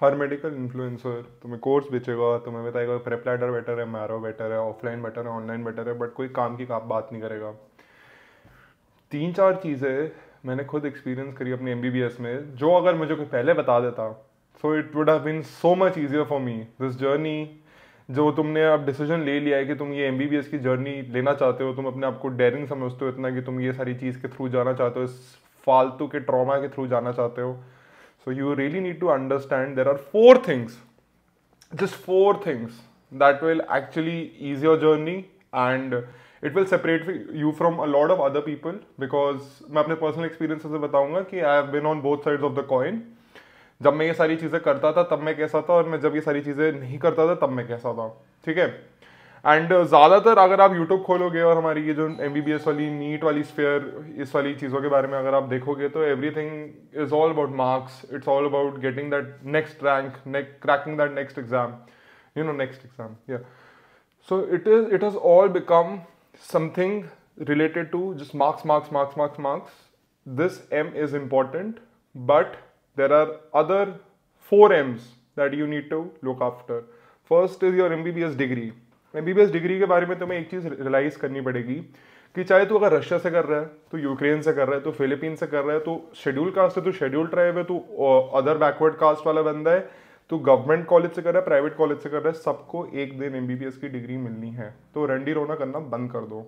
हर medical influencer तुम्हें course बेचेगा, तुम्हें बताएगा प्रेप लैडर बेटर है, मैरो बेटर है, ऑफलाइन बेटर है, ऑनलाइन बेटर है, बट कोई काम की बात नहीं करेगा। तीन चार चीज़ें मैंने खुद एक्सपीरियंस करी अपने एमबीबीएस में, जो अगर मुझे कोई पहले बता देता so it would have been so much easier for me this journey. जो तुमने अब डिसीजन ले लिया है कि तुम ये एमबीबीएस की जर्नी लेना चाहते हो, तुम अपने आप को डेयरिंग समझते हो इतना कि तुम ये सारी चीज़ के थ्रू जाना चाहते हो, इस फालतू के ट्रॉमा के थ्रू जाना चाहते हो। So you really need to understand there are four things, just four things that will actually ease your journey, and it will separate you from a lot of other people, because मैं अपने personal experience से बताऊंगा कि I have been on both sides of the coin. जब मैं ये सारी चीज़ें करता था तब मैं कैसा था, और मैं जब ये सारी चीज़ें नहीं करता था तब मैं कैसा था, ठीक है। एंड ज़्यादातर अगर आप यूट्यूब खोलोगे और हमारी ये जो एमबीबीएस वाली नीट वाली स्फेयर इस वाली चीज़ों के बारे में अगर आप देखोगे तो everything is all about marks, it's all about getting that next rank, cracking that next exam, you know, next exam, yeah. So it has all become something related to just marks. This M is important, but there are other four M's that you need to look after. First is your MBBS degree. MBBS degree के बारे में तुम्हें एक चीज़ realise करनी पड़ेगी कि चाहे तू अगर रशिया से कर रहा है, तो यूक्रेन से कर रहा है, तो फिलीपीन से कर रहा है, तो शेड्यूल कास्ट है, तो शेड्यूल ट्राइब है, तो अदर बैकवर्ड कास्ट वाला बंदा है, तो गवर्नमेंट कॉलेज से कर रहा है, प्राइवेट कॉलेज से कर रहा है, सबको एक दिन एमबीबीएस की डिग्री मिलनी है। तो रंडी रोना करना बंद कर दो,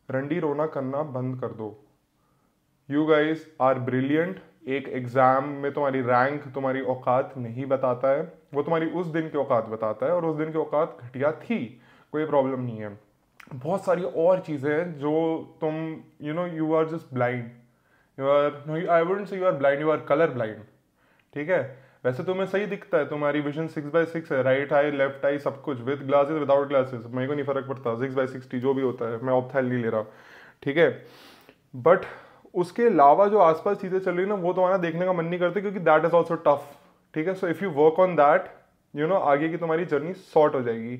रंडी रोना करना बंद कर दो। You guys are brilliant. एक एग्जाम में तुम्हारी रैंक तुम्हारी औकात नहीं बताता है, वो तुम्हारी उस दिन की औकात बताता है, और उस दिन की औकात घटिया थी, कोई प्रॉब्लम नहीं है। बहुत सारी और चीज़ें हैं जो तुम you are just blind, you are, I wouldn't say you are blind, you are colour blind, ठीक है। वैसे तुम्हें सही दिखता है, तुम्हारी विजन 6/6 है, राइट आई लेफ्ट आई सब कुछ, विद ग्लासेस विदाउट ग्लासेस, मेरे को नहीं फर्क पड़ता, 6/60 जो भी होता है, मैं ऑप्थेल नहीं ले रहा, ठीक है। बट उसके अलावा जो आसपास चीज़ें चल रही ना, वो तुम्हारा देखने का मन नहीं करते, क्योंकि दैट इज ऑल्सो टफ, ठीक है। So if you work on that, आगे की तुम्हारी जर्नी सॉर्ट हो जाएगी।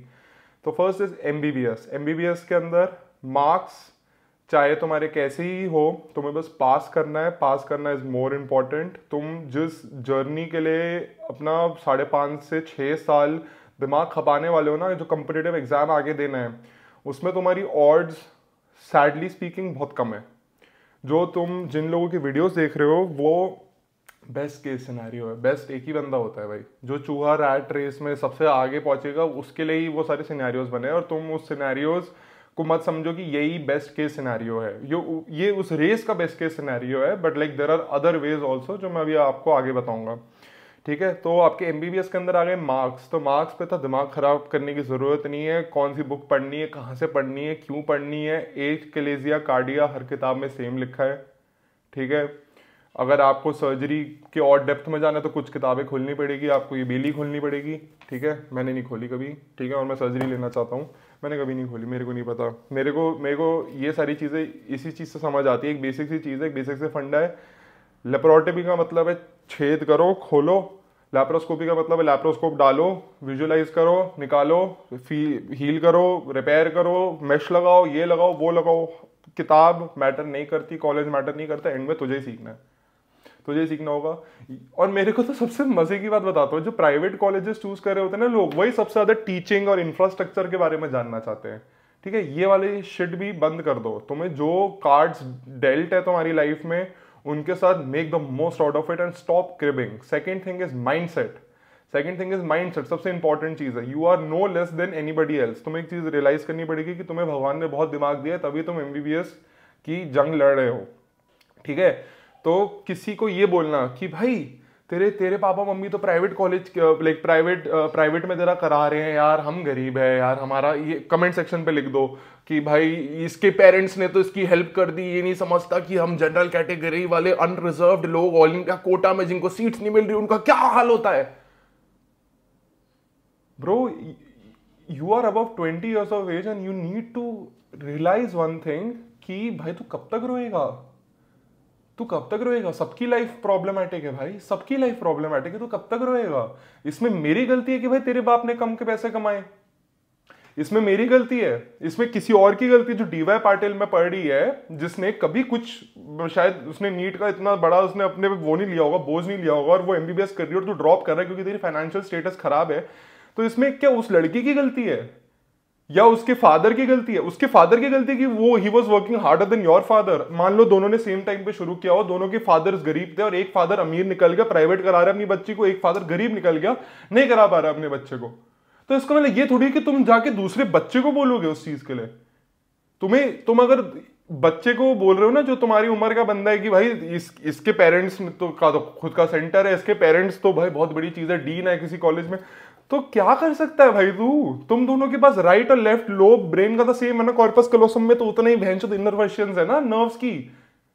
तो फर्स्ट इज एमबीबीएस। एमबीबीएस के अंदर मार्क्स चाहे तुम्हारे कैसे ही हो, तुम्हें बस पास करना है, पास करना इज मोर इम्पॉर्टेंट। तुम जिस जर्नी के लिए अपना 5.5 से 6 साल दिमाग खपाने वाले हो ना, जो कम्पिटिटिव एग्जाम आगे देना है, उसमें तुम्हारी ऑड्स सैडली स्पीकिंग बहुत कम है। जो तुम जिन लोगों की वीडियोस देख रहे हो वो बेस्ट केस सिनेरियो है। बेस्ट एक ही बंदा होता है भाई, जो चूहा रैट रेस में सबसे आगे पहुंचेगा, उसके लिए ही वो सारे सिनेरियोज बने, और तुम उस सिनेरियोज को मत समझो कि यही बेस्ट केस सिनेरियो है, ये उस रेस का बेस्ट केस सिनेरियो है, but like there are other ways also, जो मैं अभी आपको आगे बताऊंगा, ठीक है। तो आपके एमबीबीएस के अंदर आ गए मार्क्स। तो मार्क्स पे तो दिमाग खराब करने की जरूरत नहीं है, कौन सी बुक पढ़नी है, कहाँ से पढ़नी है, क्यों पढ़नी है, एज कलेजिया कार्डिया हर किताब में सेम लिखा है, ठीक है। अगर आपको सर्जरी के और डेप्थ में जाना है तो कुछ किताबें खोलनी पड़ेगी, आपको ये बेली खोलनी पड़ेगी, ठीक है। मैंने नहीं खोली कभी, ठीक है, और मैं सर्जरी लेना चाहता हूँ, मैंने कभी नहीं खोली, मेरे को नहीं पता। मेरे को ये सारी चीज़ें इसी चीज़ से समझ आती है। एक बेसिक सी चीज़ है, एक बेसिक से फंडा है। लेप्रोटमी का मतलब है छेद करो, खोलो। लैप्रोस्कोपी का मतलब है लैप्रोस्कोप डालो, विजुअलाइज करो, निकालो, हील करो, रिपेयर करो, मेश लगाओ, ये लगाओ, वो लगाओ। किताब मैटर नहीं करती, कॉलेज मैटर नहीं करता, एंड में तुझे ही सीखना है, तुझे ही सीखना होगा। और मेरे को तो सबसे मजे की बात बताता हूँ, जो प्राइवेट कॉलेजेस चूज कर रहे होते हैं ना लोग, वही सबसे ज्यादा टीचिंग और इंफ्रास्ट्रक्चर के बारे में जानना चाहते हैं, ठीक है। ये वाले शिट भी बंद कर दो। तुम्हें जो कार्ड्स डेल्ट है तुम्हारी लाइफ में, उनके साथ make the most out of it and stop cribbing. Second thing is mindset. सबसे इंपॉर्टेंट चीज है, you are no less than anybody else. तुम्हें एक चीज रियलाइज करनी पड़ेगी कि तुम्हें भगवान ने बहुत दिमाग दिया है, तभी तुम एमबीबीएस की जंग लड़ रहे हो, ठीक है। तो किसी को ये बोलना कि भाई तेरे पापा मम्मी तो प्राइवेट कॉलेज लाइक प्राइवेट में तेरा करा रहे हैं यार, हम गरीब है यार, हमारा ये कमेंट सेक्शन पे लिख दो कि भाई इसके पेरेंट्स ने तो इसकी हेल्प कर दी, ये नहीं समझता कि हम जनरल कैटेगरी वाले अनरिजर्व्ड लोग ऑल इंडिया कोटा में जिनको सीट्स नहीं मिल रही, उनका क्या हाल होता है। Bro, you are above 20 years of age and you need to realize one thing कि भाई तू कब तक रोएगा, तू कब तक रोएगा। सबकी लाइफ प्रॉब्लमेटिक है भाई, सबकी लाइफ प्रॉब्लमेटिक है, तू कब तक रोएगा। इसमें मेरी गलती है कि भाई तेरे बाप ने कम के पैसे कमाए, इसमें मेरी गलती है, इसमें किसी और की गलती जो डीवाई पाटिल में पढ़ रही है, जिसने कभी कुछ, शायद उसने नीट का इतना बड़ा उसने अपने पे वो नहीं लिया होगा, बोझ नहीं लिया होगा, और वो एमबीबीएस कर रही है और तू ड्रॉप कर रहा है क्योंकि तेरी फाइनेंशियल स्टेटस खराब है। तो इसमें क्या उस लड़की की गलती है या उसके फादर की गलती है? उसके फादर की गलती की वो he was working harder than your father. मान लो दोनों ने सेम टाइम पे शुरू किया हो, दोनों के फादर्स गरीब थे और एक फादर अमीर निकल गया, प्राइवेट करा रहा है अपनी बच्ची को, एक फादर गरीब निकल गया, नहीं करा पा रहा अपने बच्चे को। तो इसका मतलब ये थोड़ी कि तुम जाके दूसरे बच्चे को बोलोगे उस चीज के लिए। तुम अगर बच्चे को बोल रहे हो ना जो तुम्हारी उम्र का बंदा है कि भाई इसके पेरेंट्स तो खुद का सेंटर है, इसके पेरेंट्स तो भाई बहुत बड़ी चीज है, डीन है किसी कॉलेज में, तो क्या कर सकता है भाई तुम दोनों के पास राइट और लेफ्ट लोब ब्रेन का तो सेम है ना, कॉर्पस कलोसम में तो उतना ही भैंस इनरवेशंस है ना नर्व्स की।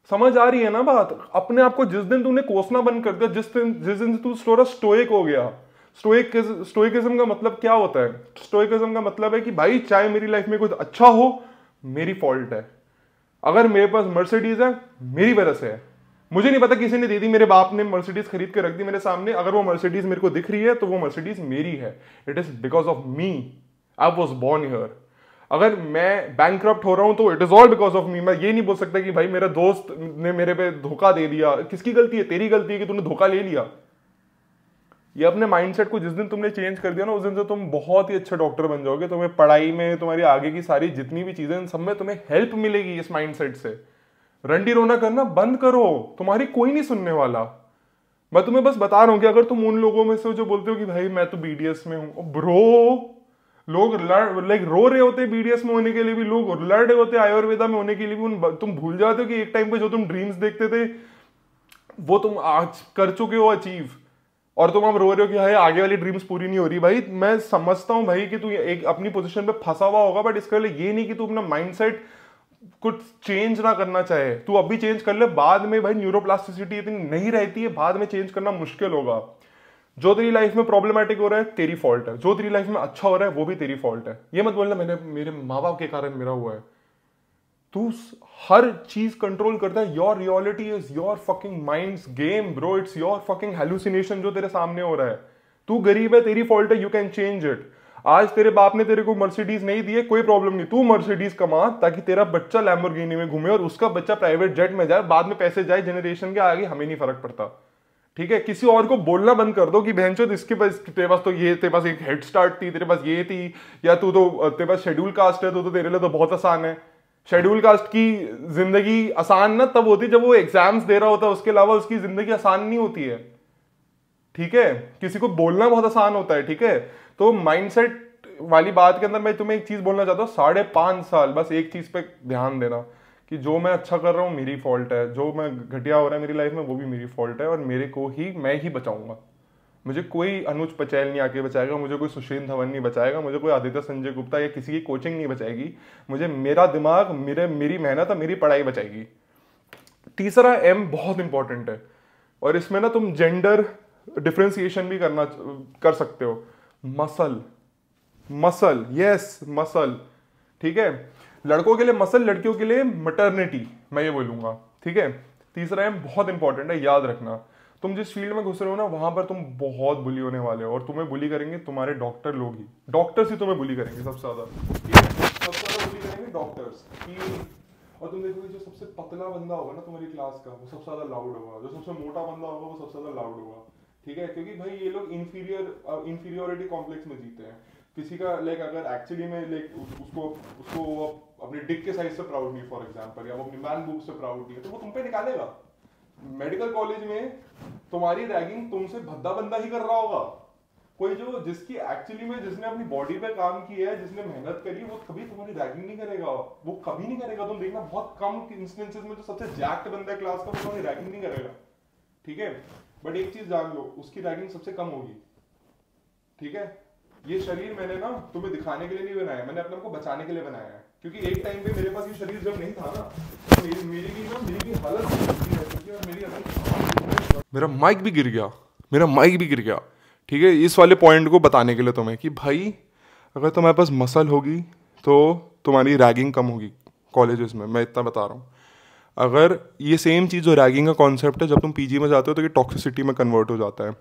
समझ आ रही है ना बात? अपने आप को जिस दिन तूने कोसना बंद कर दिया, जिस दिन तू थोड़ा स्टोइक हो गया। स्टोइकिज्म का मतलब क्या होता है? स्टोइकिज्म का मतलब है कि भाई चाहे मेरी लाइफ में कुछ अच्छा हो, मेरी फॉल्ट है। अगर मेरे पास मर्सिडीज है, मेरी वजह से है। मुझे नहीं पता किसी ने दे दी, मेरे बाप ने मर्सिडीज खरीद के रख दी मेरे सामने, अगर वो मर्सिडीज मेरे को दिख रही है तो वो मर्सिडीज मेरी है। It is because of me, I was born here. अगर मैं बैंकक्रप्ट हो रहा हूं तो it is all because of me. मैं ये नहीं बोल सकता कि भाई मेरा दोस्त ने मेरे पे धोखा दे दिया। किसकी गलती है? तेरी गलती है कि तूने धोखा ले लिया। ये अपने माइंडसेट को जिस दिन तुमने चेंज कर दिया ना, उस दिन से तुम बहुत ही अच्छे डॉक्टर बन जाओगे। तुम्हें पढ़ाई में, तुम्हारी आगे की सारी जितनी भी चीजें, सब में तुम्हें हेल्प मिलेगी इस माइंडसेट से। रंडी रोना करना बंद करो, तुम्हारी कोई नहीं सुनने वाला। मैं तुम्हें बस बता रहा हूं कि अगर तुम उन लोगों में से जो बोलते हो कि भाई मैं तो बीडीएस में हूं, ब्रो, लोग लाइक रो रहे होते बीडीएस में होने के लिए भी, लोग लड़ रहे होते आयुर्वेदा में होने के लिए भी। तुम भूल जाते हो कि एक टाइम पे जो तुम ड्रीम्स देखते थे वो तुम आज कर चुके हो अचीव, और तुम अब रो रहे हो कि भाई आगे वाली ड्रीम्स पूरी नहीं हो रही। भाई मैं समझता हूं भाई कि तू एक अपनी पोजीशन पे फंसा हुआ होगा, बट इसके लिए ये नहीं कि तू अपना माइंडसेट कुछ चेंज ना करना चाहे। तू अभी चेंज कर ले, बाद में भाई न्यूरोप्लास्टिसिटी इतनी नहीं रहती है, बाद में चेंज करना मुश्किल होगा। जो तेरी लाइफ में प्रॉब्लमैटिक हो रहा है तेरी फॉल्ट है, जो तेरी लाइफ में अच्छा हो रहा है वो भी तेरी फॉल्ट है। ये मत बोलना मैंने मेरे माँ बाप के कारण मेरा हुआ है। तू हर चीज कंट्रोल करता है। Your reality is your fucking minds game bro, it's your fucking hallucination जो तेरे सामने हो रहा है। तू गरीब है, तेरी फॉल्ट है, यू कैन चेंज इट। आज तेरे बाप ने तेरे को मर्सिडीज नहीं दी है, कोई प्रॉब्लम नहीं, तू मर्सिडीज कमा ताकि तेरा बच्चा लैम्बोर्गिनी में घूमे और उसका बच्चा प्राइवेट जेट में जाए, बाद में पैसे जाए जनरेशन के आगे, हमें नहीं फर्क पड़ता। ठीक है? किसी और को बोलना बंद कर दो कि बहनचोद इसके पास, तेरे पास तो ये, तेरे पास एक हेड स्टार्ट थी, तेरे पास ये थी, या तू तो तेरे पास शेड्यूल कास्ट है तो तेरे लिए तो बहुत आसान है। शेड्यूल कास्ट की जिंदगी आसान ना तब होती जब वो एग्जाम्स दे रहा होता है, उसके अलावा उसकी जिंदगी आसान नहीं होती है। ठीक है? किसी को बोलना बहुत आसान होता है। ठीक है? तो माइंडसेट वाली बात के अंदर मैं तुम्हें एक चीज बोलना चाहता हूँ, 5.5 साल बस एक चीज पे ध्यान देना कि जो मैं अच्छा कर रहा हूँ मेरी फॉल्ट है, जो मैं घटिया हो रहा है मेरी लाइफ में वो भी मेरी फॉल्ट है, और मेरे को ही, मैं ही बचाऊंगा। मुझे कोई अनुज पटेल नहीं आके बचाएगा, मुझे कोई सुशील धवन नहीं बचाएगा, मुझे कोई आदित्य संजय गुप्ता या किसी की कोचिंग नहीं बचाएगी। मुझे मेरा दिमाग, मेरी मेहनत और मेरी पढ़ाई बचाएगी। तीसरा एम बहुत इंपॉर्टेंट है, और इसमें ना तुम जेंडर डिफ्रेंसिएशन भी कर सकते हो। Muscle, yes muscle. ठीक है? लड़कों के लिए मसल, लड़कियों के लिए मैटरनिटी, मैं ये बोलूंगा। ठीक है? तीसरा एम बहुत इंपॉर्टेंट है, याद रखना। तुम जिस फील्ड में घुस रहे हो ना, वहां पर तुम बहुत बुली होने वाले हो, और तुम्हें बुली करेंगे तुम्हारे डॉक्टर लोग ही, डॉक्टर्स ही तुम्हें बुली करेंगे सबसे ज्यादा। ठीक है? सबसे ज्यादा बुली करेंगे डॉक्टर्स। और तुम देखोगे जो सबसे पतला बंदा होगा ना तुम्हारी क्लास का, वो सबसे ज्यादा लाउड होगा, जो सबसे मोटा बंदा होगा वो सबसे ज्यादा लाउड होगा। ठीक है? क्योंकि भाई ये लोग इंफीरियोरिटी कॉम्प्लेक्स में जीते हैं। किसी का लाइक अगर एक्चुअली में लाइक उसको अपने डिक के साइज से प्राउड नहीं, फॉर एग्जांपल, या वो अपनी मैन बूब से प्राउड नहीं है, तो वो तुम पे निकालेगा। मेडिकल कॉलेज में तुम्हारी रैगिंग तुमसे भद्दा बंदा ही कर रहा होगा। कोई जो जिसकी एक्चुअली में, जिसने अपनी बॉडी पे काम किया है, जिसने मेहनत करी, वो कभी तुम्हारी रैगिंग नहीं करेगा, वो कभी नहीं करेगा। तुम देखना बहुत कम इंस्टेंसेस में जो सबसे जैक्ट बंदा है क्लास का, वो तुम्हारी रैगिंग नहीं करेगा। ठीक है? बट एक चीज जान लो, उसकी रैगिंग सबसे कम होगी। ठीक है? ये शरीर मैंने ना तुम्हें दिखाने के लिए नहीं बनाया, मैंने अपने आप को बचाने के लिए बनाया है। क्योंकि एक टाइम पे मेरे पास ये शरीर जब नहीं था ना, तो मेरी भी हालत मेरा माइक भी गिर गया। ठीक है? इस वाले पॉइंट को बताने के लिए तुम्हें कि भाई अगर तुम्हारे पास मसल होगी तो तुम्हारी रैगिंग कम होगी कॉलेजेस में, मैं इतना बता रहा हूँ। अगर ये सेम चीज़ जो रैगिंग का कॉन्सेप्ट है, जब तुम पीजी में जाते हो तो ये टॉक्सिसिटी में कन्वर्ट हो जाता है।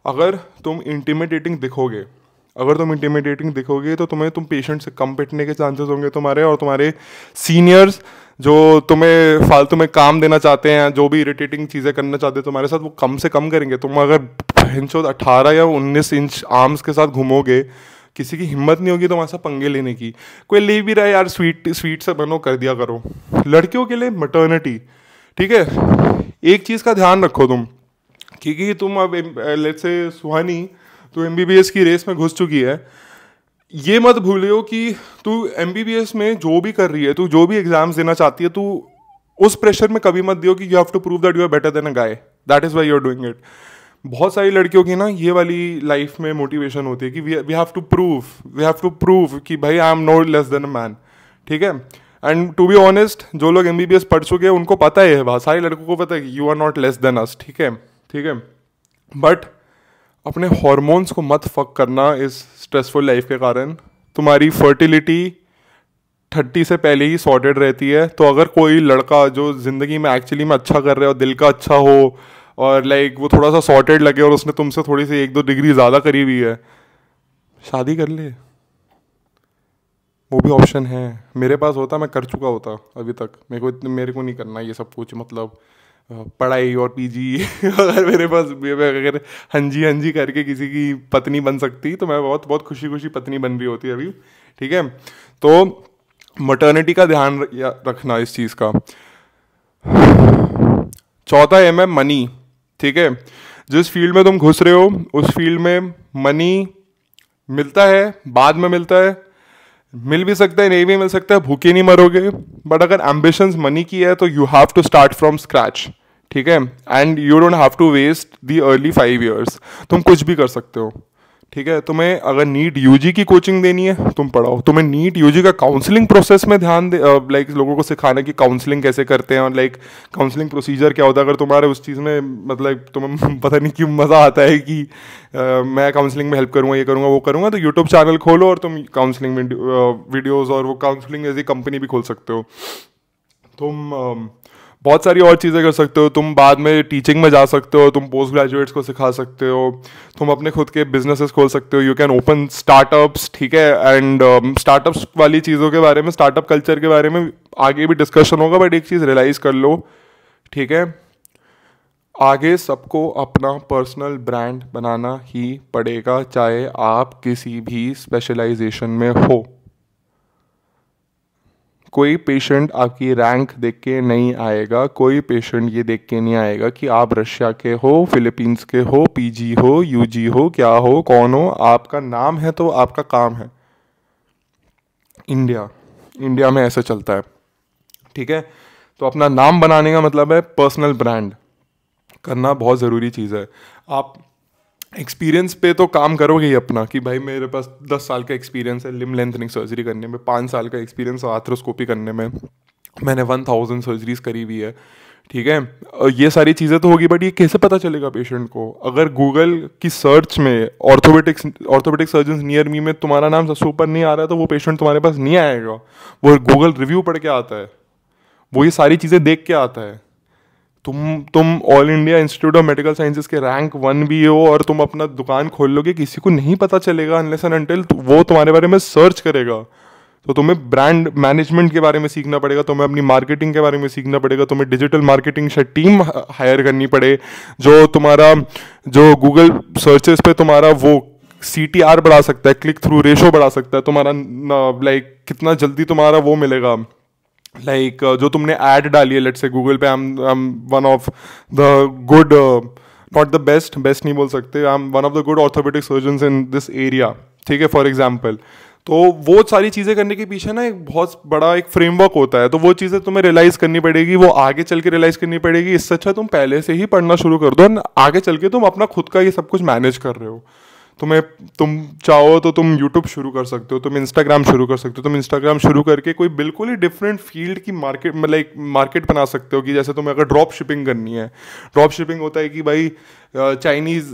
अगर तुम इंटिमिडेटिंग दिखोगे, अगर तुम इंटिमिडेटिंग दिखोगे तो तुम पेशेंट से कम पिटने के चांसेस होंगे तुम्हारे, और तुम्हारे सीनियर्स जो तुम्हें फालतू में काम देना चाहते हैं, जो भी इरिटेटिंग चीज़ें करना चाहते हैं तुम्हारे साथ, वो कम से कम करेंगे। तुम अगर 18 या 19 इंच आर्म्स के साथ घूमोगे, किसी की हिम्मत नहीं होगी तुम्हारे साथ पंगे लेने की। कोई ले भी रहा है यार, स्वीट स्वीट से बनो, कर दिया करो। लड़कियों के लिए मटर्निटी, ठीक है, एक चीज़ का ध्यान रखो तुम, क्योंकि तुम अब लेट्स से सुहानी तो एमबीबीएस की रेस में घुस चुकी है, ये मत भूलियो कि तू एमबीबीएस में जो भी कर रही है, तू जो भी एग्जाम्स देना चाहती है, तू उस प्रेशर में कभी मत दियो कि you have to prove that you are better than a guy, that is why you are doing it. बहुत सारी लड़कियों की ना ये वाली लाइफ में मोटिवेशन होती है कि वी हैव टू प्रूव कि भाई I am no less than a man, ठीक है। एंड टू बी ऑनेस्ट, जो लोग एमबीबीएस पढ़ चुके हैं उनको पता है, बहुत सारी लड़कों को पता है कि you are not less than us, ठीक है, ठीक है। बट अपने हॉर्मोन्स को मत फक करना इस स्ट्रेसफुल लाइफ के कारण। तुम्हारी फर्टिलिटी 30 से पहले ही सॉर्टेड रहती है। तो अगर कोई लड़का जो ज़िंदगी में एक्चुअली में अच्छा कर रहा है और दिल का अच्छा हो, और लाइक वो थोड़ा सा सॉर्टेड लगे और उसने तुमसे थोड़ी सी 1-2 डिग्री ज़्यादा करी हुई है, शादी कर ले, वो भी ऑप्शन है। मेरे पास होता मैं कर चुका होता अभी तक। मेरे को नहीं करना ये सब कुछ, मतलब पढ़ाई और पीजी अगर मेरे पास, अगर हंजी हंजी करके किसी की पत्नी बन सकती तो मैं बहुत बहुत खुशी खुशी पत्नी बन रही होती अभी, ठीक है। तो मटर्निटी का ध्यान रखना इस चीज़ का। चौथा एम है मनी, ठीक है। जिस फील्ड में तुम घुस रहे हो उस फील्ड में मनी मिलता है, बाद में मिलता है, मिल भी सकता है, नहीं भी मिल सकता है, भूखे नहीं मरोगे। बट अगर एम्बिशंस मनी की है तो you have to start from scratch, ठीक है। And you don't have to waste the early 5 years। तुम कुछ भी कर सकते हो, ठीक है। तुम्हें अगर नीट यूजी की कोचिंग देनी है तुम पढ़ाओ। तुम्हें नीट यूजी का काउंसलिंग प्रोसेस में ध्यान दे, लाइक लोगों को सिखाना कि काउंसलिंग कैसे करते हैं और लाइक काउंसलिंग प्रोसीजर क्या होता है। अगर तुम्हारे उस चीज़ में मतलब तुम्हें पता नहीं क्यों मज़ा आता है कि मैं काउंसलिंग में हेल्प करूँगा, ये करूँगा, वो करूँगा, तो यूट्यूब चैनल खोलो और तुम काउंसलिंग वीडियोज़ और वो काउंसलिंग ऐसी कंपनी भी खोल सकते हो। तुम बहुत सारी और चीज़ें कर सकते हो। तुम बाद में टीचिंग में जा सकते हो, तुम पोस्ट ग्रेजुएट्स को सिखा सकते हो, तुम अपने खुद के बिजनेसेस खोल सकते हो, यू कैन ओपन स्टार्टअप्स, ठीक है। एंड स्टार्टअप्स वाली चीज़ों के बारे में, स्टार्टअप कल्चर के बारे में आगे भी डिस्कशन होगा। बट एक चीज़ रियलाइज कर लो, ठीक है, आगे सबको अपना पर्सनल ब्रांड बनाना ही पड़ेगा, चाहे आप किसी भी स्पेशलाइजेशन में हो। कोई पेशेंट आपकी रैंक देख के नहीं आएगा, कोई पेशेंट ये देख के नहीं आएगा कि आप रशिया के हो, फिलीपींस के हो, पीजी हो, यूजी हो, क्या हो, कौन हो। आपका नाम है तो आपका काम है। इंडिया में ऐसे चलता है, ठीक है। तो अपना नाम बनाने का मतलब है पर्सनल ब्रांड करना बहुत ज़रूरी चीज़ है। आप एक्सपीरियंस पे तो काम करोगे ही अपना कि भाई मेरे पास 10 साल का एक्सपीरियंस है लिम्ब लेंथनिंग सर्जरी करने में, 5 साल का एक्सपीरियंस है आर्थ्रोस्कोपी करने में, मैंने 1000 सर्जरीज करी हुई है, ठीक है। ये सारी चीज़ें तो होगी, बट ये कैसे पता चलेगा पेशेंट को? अगर गूगल की सर्च में ऑर्थोपेडिक सर्जन नियर मी में तुम्हारा नाम सबसे ऊपर नहीं आ रहा है तो वो पेशेंट तुम्हारे पास नहीं आएगा। वो गूगल रिव्यू पढ़ के आता है, वो ये सारी चीज़ें देख के आता है। तुम all India institute of medical sciences के रैंक 1 भी हो और तुम अपना दुकान खोल लोगे, किसी को नहीं पता चलेगा अनलेस एंड अनटिल वो तुम्हारे बारे में सर्च करेगा। तो तुम्हें ब्रांड मैनेजमेंट के बारे में सीखना पड़ेगा, तुम्हें अपनी मार्केटिंग के बारे में सीखना पड़ेगा, तुम्हें डिजिटल मार्केटिंग टीम हायर करनी पड़े, जो तुम्हारा जो गूगल सर्चेस पे तुम्हारा वो CTR बढ़ा सकता है, क्लिक थ्रू रेशो बढ़ा सकता है तुम्हारा, लाइक कितना जल्दी तुम्हारा वो मिलेगा। लाइक जो तुमने ऐड डाली है, लेट्स से गूगल पे, I am one of the good, not the best नहीं बोल सकते, I am one of the good orthopaedic surgeons in this area, ठीक है, फॉर एग्जाम्पल। तो वो सारी चीज़ें करने के पीछे ना एक बहुत बड़ा एक फ्रेमवर्क होता है। तो वो चीज़ें तुम्हें रियलाइज़ करनी पड़ेगी, वो आगे चल के रियलाइज़ करनी पड़ेगी। इससे अच्छा तुम पहले से ही पढ़ना शुरू कर दो, आगे चल के तुम अपना खुद का ये सब कुछ मैनेज कर रहे हो। तुम चाहो तो तुम यूट्यूब शुरू कर सकते हो, तुम इंस्टाग्राम शुरू कर सकते हो, तुम इंस्टाग्राम शुरू करके कोई बिल्कुल ही डिफरेंट फील्ड की मार्केट बना सकते हो। कि जैसे तुम्हें अगर ड्रॉप शिपिंग करनी है, ड्रॉप शिपिंग होता है कि भाई चाइनीज़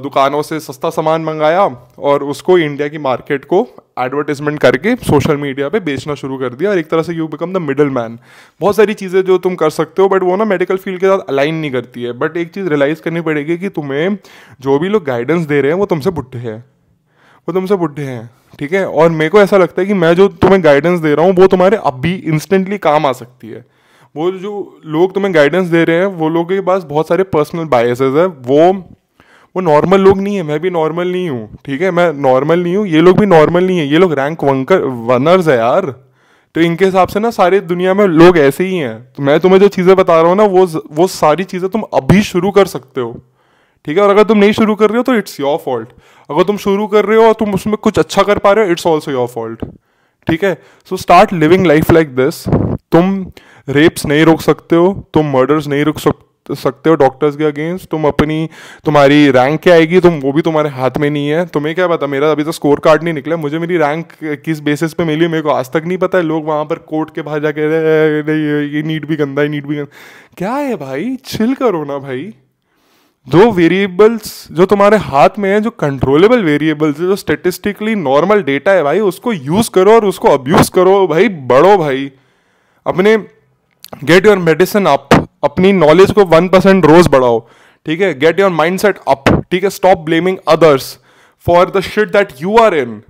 दुकानों से सस्ता सामान मंगाया और उसको इंडिया की मार्केट को एडवर्टाइजमेंट करके सोशल मीडिया पे बेचना शुरू कर दिया, और एक तरह से you become the middle man. बहुत सारी चीज़ें जो तुम कर सकते हो, बट वो ना मेडिकल फील्ड के साथ अलाइन नहीं करती है। बट एक चीज़ रियलाइज़ करनी पड़ेगी कि तुम्हें जो भी लोग गाइडेंस दे रहे हैं वो तुमसे बुढ़े हैं, वो तुमसे बुढ़े हैं, ठीक है। और मेरे को ऐसा लगता है कि मैं जो तुम्हें गाइडेंस दे रहा हूँ वो तुम्हारे अभी इंस्टेंटली काम आ सकती है। वो जो लोग तुम्हें गाइडेंस दे रहे हैं वो लोगों के पास बहुत सारे पर्सनल बायसेस है, वो नॉर्मल लोग नहीं है। मैं भी नॉर्मल नहीं हूँ, ठीक है, मैं नॉर्मल नहीं हूँ, ये लोग भी नॉर्मल नहीं है, ये लोग रैंक वनर्स है यार। तो इनके हिसाब से ना सारी दुनिया में लोग ऐसे ही हैं। तो मैं तुम्हें जो चीज़ें बता रहा हूँ ना वो सारी चीज़ें तुम अभी शुरू कर सकते हो, ठीक है। और अगर तुम नहीं शुरू कर रहे हो तो इट्स योर फॉल्ट। अगर तुम शुरू कर रहे हो और तुम उसमें कुछ अच्छा कर पा रहे हो, इट्स ऑल्सो योर फॉल्ट, ठीक है। So start living life like this. तुम रेप्स नहीं रोक सकते हो, तुम मर्डर्स नहीं रोक सकते हो डॉक्टर्स के अगेंस्ट। तुम्हारी रैंक क्या आएगी वो भी तुम्हारे हाथ में नहीं है। तुम्हें क्या पता, मेरा अभी तो स्कोर कार्ड नहीं निकला, मुझे मेरी रैंक किस बेसिस पे मिली मेरे को आज तक नहीं पता है। लोग वहां पर कोर्ट के बाहर जाके ये नीट भी गंदा है, नीट भी गंदा, क्या है भाई, चिल करो ना भाई। जो वेरिएबल्स जो तुम्हारे हाथ में है, जो कंट्रोलेबल वेरिएबल्स है, जो स्टेटिस्टिकली नॉर्मल डेटा है भाई, उसको यूज करो और उसको अब्यूज करो भाई, बढ़ो भाई। अपने गेट योर मेडिसिन अप, अपनी नॉलेज को 1% रोज बढ़ाओ, ठीक है। गेट योर माइंडसेट अप, ठीक है। Stop blaming others for the shit that you are in.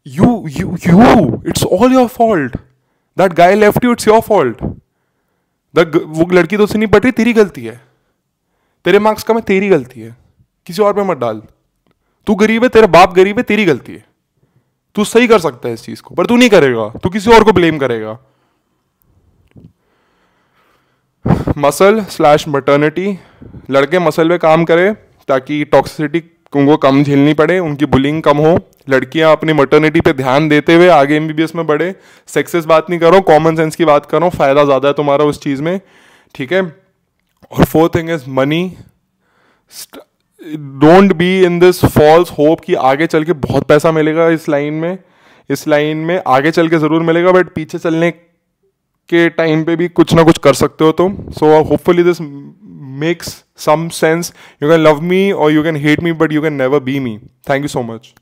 You it's all your fault. That guy left you, it's your fault. वो लड़की तो उससे नहीं पट रही, तेरी गलती है। तेरे मार्क्स का मैं, तेरी गलती है, किसी और पे मत डाल। तू गरीब है, तेरा बाप गरीब है, तेरी गलती है। तू सही कर सकता है इस चीज को, पर तू नहीं करेगा, तू किसी और को ब्लेम करेगा। मसल स्लैश मटर्निटी, लड़के मसल पे काम करें ताकि टॉक्सिसिटी उनको कम झेलनी पड़े, उनकी बुलिंग कम हो। लड़कियां अपनी मटर्निटी पे ध्यान देते हुए आगे एमबीबीएस में बढ़े। सेक्सेस बात नहीं कर रहा हूँ, कॉमन सेंस की बात कर रहा हूँ, फायदा ज्यादा है तुम्हारा उस चीज में, ठीक है। और fourth thing is money. Don't be in this false hope कि आगे चल के बहुत पैसा मिलेगा इस लाइन में आगे चल के जरूर मिलेगा, बट पीछे चलने के टाइम पे भी कुछ ना कुछ कर सकते हो तुम। So hopefully this makes some sense. You can love me or you can hate me, but you can never be me. Thank you so much.